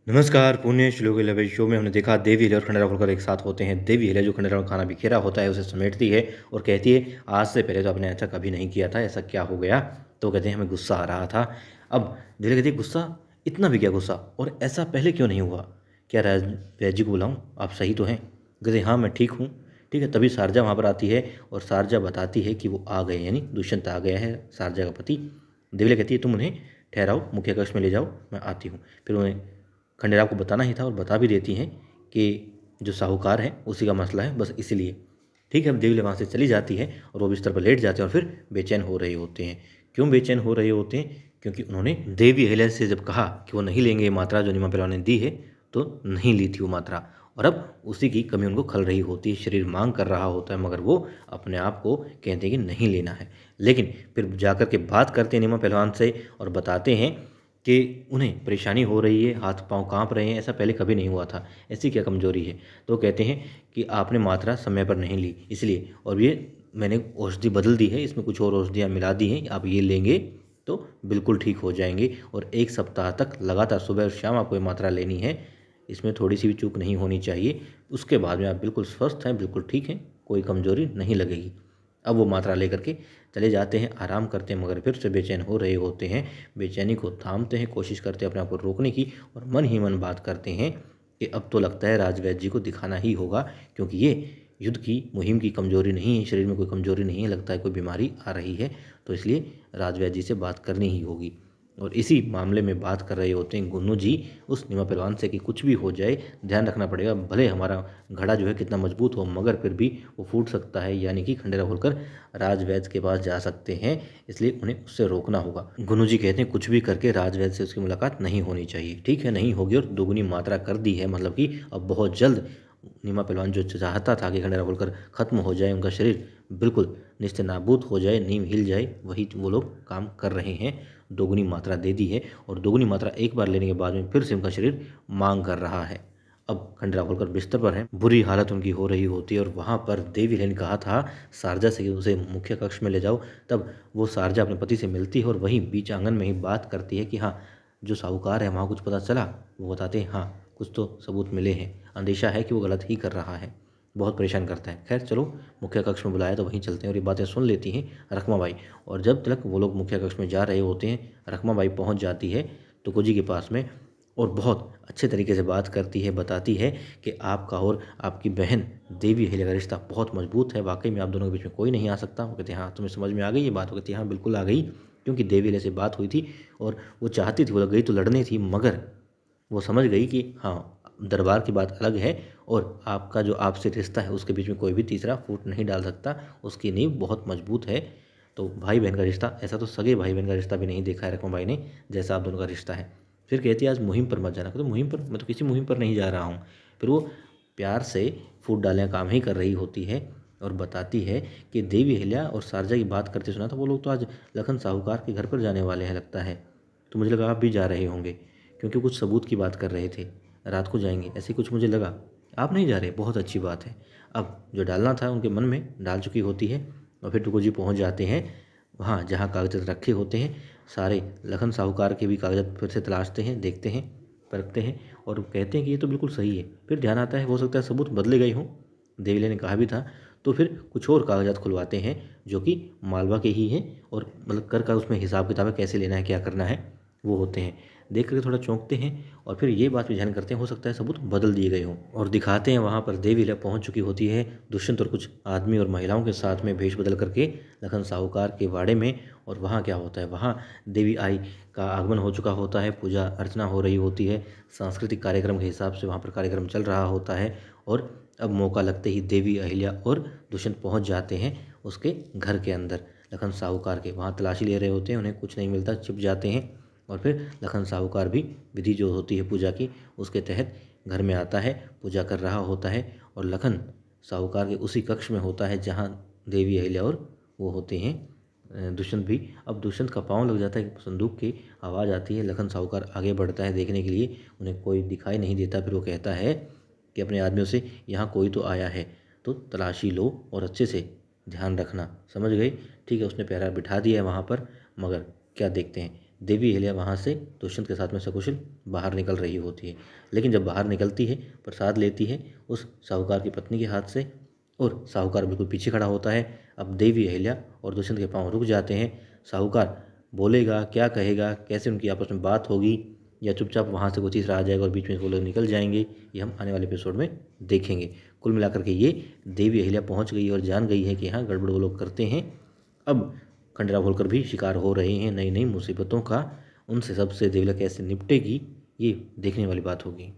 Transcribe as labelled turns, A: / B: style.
A: नमस्कार, पुण्य श्लोक लवेश शो में हमने देखा देवी हिला और खंडेराव होकर एक साथ होते हैं। देवी हिला जो खंडेराव का खाना बिखेरा होता है उसे समेटती है और कहती है आज से पहले तो आपने ऐसा कभी नहीं किया था, ऐसा क्या हो गया? तो कहते हैं हमें गुस्सा आ रहा था। अब दिल कहती है गुस्सा, इतना भी क्या गुस्सा, और ऐसा पहले क्यों नहीं हुआ? क्या राज वैद्य जी को बुलाऊं? आप सही तो हैं? कहते हाँ मैं ठीक हूँ। ठीक है, तभी शारजा वहाँ पर आती है और शारजा बताती है कि वो आ गए, यानी दुष्यंत आ गया है, शारजा का पति। देवीला कहती है तुम उन्हें ठहराओ, मुख्य कक्ष में ले जाओ, मैं आती हूँ। फिर उन्हें खंडेराव को बताना ही था और बता भी देती हैं कि जो साहूकार है उसी का मसला है, बस इसीलिए। ठीक है, अब देवीला वहाँ से चली जाती है और वो बिस्तर पर लेट जाते हैं और फिर बेचैन हो रहे होते हैं। क्यों बेचैन हो रहे होते हैं? क्योंकि उन्होंने देवी अहिल्या से जब कहा कि वो नहीं लेंगे ये मात्रा जो नीमा पहलवान ने दी है, तो नहीं ली थी वो मात्रा, और अब उसी की कमी उनको खल रही होती है। शरीर मांग कर रहा होता है मगर वो अपने आप को कहते हैं कि नहीं लेना है। लेकिन फिर जाकर के बात करते हैं नीमा पहलवान से और बताते हैं कि उन्हें परेशानी हो रही है, हाथ पाँव काँप रहे हैं, ऐसा पहले कभी नहीं हुआ था, ऐसी क्या कमज़ोरी है? तो कहते हैं कि आपने मात्रा समय पर नहीं ली इसलिए, और ये मैंने औषधि बदल दी है, इसमें कुछ और औषधियाँ मिला दी हैं, आप ये लेंगे तो बिल्कुल ठीक हो जाएंगे, और 1 सप्ताह तक लगातार सुबह और शाम आपको ये मात्रा लेनी है, इसमें थोड़ी सी भी चूक नहीं होनी चाहिए। उसके बाद में आप बिल्कुल स्वस्थ हैं, बिल्कुल ठीक हैं, कोई कमज़ोरी नहीं लगेगी। अब वो मात्रा लेकर के चले जाते हैं, आराम करते हैं, मगर फिर से बेचैन हो रहे होते हैं। बेचैनी को थामते हैं, कोशिश करते हैं अपने आप को रोकने की, और मन ही मन बात करते हैं कि अब तो लगता है राजवैद्य जी को दिखाना ही होगा, क्योंकि ये युद्ध की मुहिम की कमज़ोरी नहीं है, शरीर में कोई कमज़ोरी नहीं है, लगता है कोई बीमारी आ रही है, तो इसलिए राजवैद्य जी से बात करनी ही होगी। और इसी मामले में बात कर रहे होते हैं गुन्नू जी उस नीमा पहलवान से कि कुछ भी हो जाए ध्यान रखना पड़ेगा, भले हमारा घड़ा जो है कितना मजबूत हो मगर फिर भी वो फूट सकता है, यानी कि खंडेरा होलकर राजवैद्य के पास जा सकते हैं, इसलिए उन्हें उससे रोकना होगा। गुन्नू जी कहते हैं कुछ भी करके राजवैद्य से उसकी मुलाकात नहीं होनी चाहिए। ठीक है, नहीं होगी, और दोगुनी मात्रा कर दी है, मतलब कि अब बहुत जल्द नीमा पहलवान जो चाहता था कि खंडेरा होलकर खत्म हो जाए, उनका शरीर बिल्कुल निस्ते नाबूद हो जाए, नींव हिल जाए, वही वो लोग काम कर रहे हैं। दोगुनी मात्रा दे दी है, और दोगुनी मात्रा एक बार लेने के बाद में फिर से उनका शरीर मांग कर रहा है। अब खंडेराव होलकर बिस्तर पर हैं, बुरी हालत उनकी हो रही होती है, और वहाँ पर देवी ने कहा था शारजा से कि उसे मुख्य कक्ष में ले जाओ। तब वो शारजा अपने पति से मिलती है और वहीं बीच आंगन में ही बात करती है कि हाँ जो साहूकार है वहाँ कुछ पता चला? वो बताते हैं हाँ कुछ तो सबूत मिले हैं, अंदेशा है कि वो गलत ही कर रहा है, बहुत परेशान करता है। खैर चलो मुख्य कक्ष में बुलाया तो वहीं चलते हैं, और ये बातें सुन लेती हैं रखमाबाई। और जब तक वो लोग मुख्य कक्ष में जा रहे होते हैं, रखमाबाई पहुंच जाती है तुको जी के पास में और बहुत अच्छे तरीके से बात करती है, बताती है कि आपका और आपकी बहन देवी अहिल्या का रिश्ता बहुत मजबूत है, वाकई में आप दोनों के बीच में कोई नहीं आ सकता। वो कहते हैं हाँ तुम्हें समझ में आ गई ये बात? वो कहती है हाँ बिल्कुल आ गई, क्योंकि देवी अहिल्या से बात हुई थी और वो चाहती थी, वो गई तो लड़ने थी, मगर वो समझ गई कि हाँ दरबार की बात अलग है और आपका जो आपसे रिश्ता है उसके बीच में कोई भी तीसरा फूट नहीं डाल सकता, उसकी नींव बहुत मजबूत है। तो भाई बहन का रिश्ता, ऐसा तो सगे भाई बहन का रिश्ता भी नहीं देखा है रकमा ने जैसा आप दोनों का रिश्ता है। फिर कहती है आज मुहिम पर मत जाना। तो मुहिम पर? मैं तो किसी मुहिम पर नहीं जा रहा हूँ। फिर वो प्यार से फूट डालने का काम ही कर रही होती है और बताती है कि देवी अहिल्या और शारजा की बात करते सुना था, वो लोग तो आज लखन साहूकार के घर पर जाने वाले हैं लगता है, तो मुझे लगा आप भी जा रहे होंगे, क्योंकि कुछ सबूत की बात कर रहे थे, रात को जाएंगे ऐसे कुछ मुझे लगा। आप नहीं जा रहे? बहुत अच्छी बात है। अब जो डालना था उनके मन में डाल चुकी होती है, और फिर टुकु जी पहुंच जाते हैं वहाँ जहाँ कागजात रखे होते हैं। सारे लखन साहूकार के भी कागजात फिर से तलाशते हैं, देखते हैं, परखते हैं और कहते हैं कि ये तो बिल्कुल सही है। फिर ध्यान आता है हो सकता है सबूत बदले गए हों, देवीले ने कहा भी था। तो फिर कुछ और कागजात खुलवाते हैं जो कि मालवा के ही हैं, और मतलब कर का उसमें हिसाब किताब है, कैसे लेना है क्या करना है वो होते हैं। देख करके थोड़ा चौंकते हैं और फिर ये बात भी ध्यान करते हैं हो सकता है सबूत बदल दिए गए हों, और दिखाते हैं वहाँ पर देवी अहिल्या पहुँच चुकी होती है दुष्यंत और कुछ आदमी और महिलाओं के साथ में भेष बदल करके लखन साहूकार के वाड़े में। और वहाँ क्या होता है, वहाँ देवी आई का आगमन हो चुका होता है, पूजा अर्चना हो रही होती है, सांस्कृतिक कार्यक्रम के हिसाब से वहाँ पर कार्यक्रम चल रहा होता है। और अब मौका लगते ही देवी अहिल्या और दुष्यंत पहुँच जाते हैं उसके घर के अंदर। लखन साहूकार के वहाँ तलाशी ले रहे होते हैं, उन्हें कुछ नहीं मिलता, छिप जाते हैं। और फिर लखन साहूकार भी विधि जो होती है पूजा की उसके तहत घर में आता है, पूजा कर रहा होता है, और लखन साहूकार के उसी कक्ष में होता है जहाँ देवी अहिल्या और वो होते हैं दुष्यंत भी। अब दुष्यंत का पाँव लग जाता है, संदूक की आवाज़ आती है, लखन साहूकार आगे बढ़ता है देखने के लिए, उन्हें कोई दिखाई नहीं देता। फिर वो कहता है कि अपने आदमियों से यहाँ कोई तो आया है तो तलाशी लो और अच्छे से ध्यान रखना, समझ गए? ठीक है, उसने पहरा बिठा दिया है वहाँ पर, मगर क्या देखते हैं देवी अहिल्या वहाँ से दुष्यंत के साथ में सकुशल बाहर निकल रही होती है। लेकिन जब बाहर निकलती है, प्रसाद लेती है उस साहूकार की पत्नी के हाथ से, और साहूकार बिल्कुल पीछे खड़ा होता है। अब देवी अहिल्या और दुष्यंत के पाँव रुक जाते हैं। साहूकार बोलेगा, क्या कहेगा, कैसे उनकी आपस में बात होगी, या चुपचाप वहाँ से कोई तीसरा आ जाएगा और बीच में वो लोग निकल जाएंगे, ये हम आने वाले एपिसोड में देखेंगे। कुल मिलाकर के ये देवी अहिल्या पहुँच गई और जान गई है कि हाँ गड़बड़ वो लोग करते हैं। अब खंडेराव होलकर भी शिकार हो रहे हैं नई नई मुसीबतों का। उनसे सबसे देवी अहिल्या कैसे निपटेगी, ये देखने वाली बात होगी।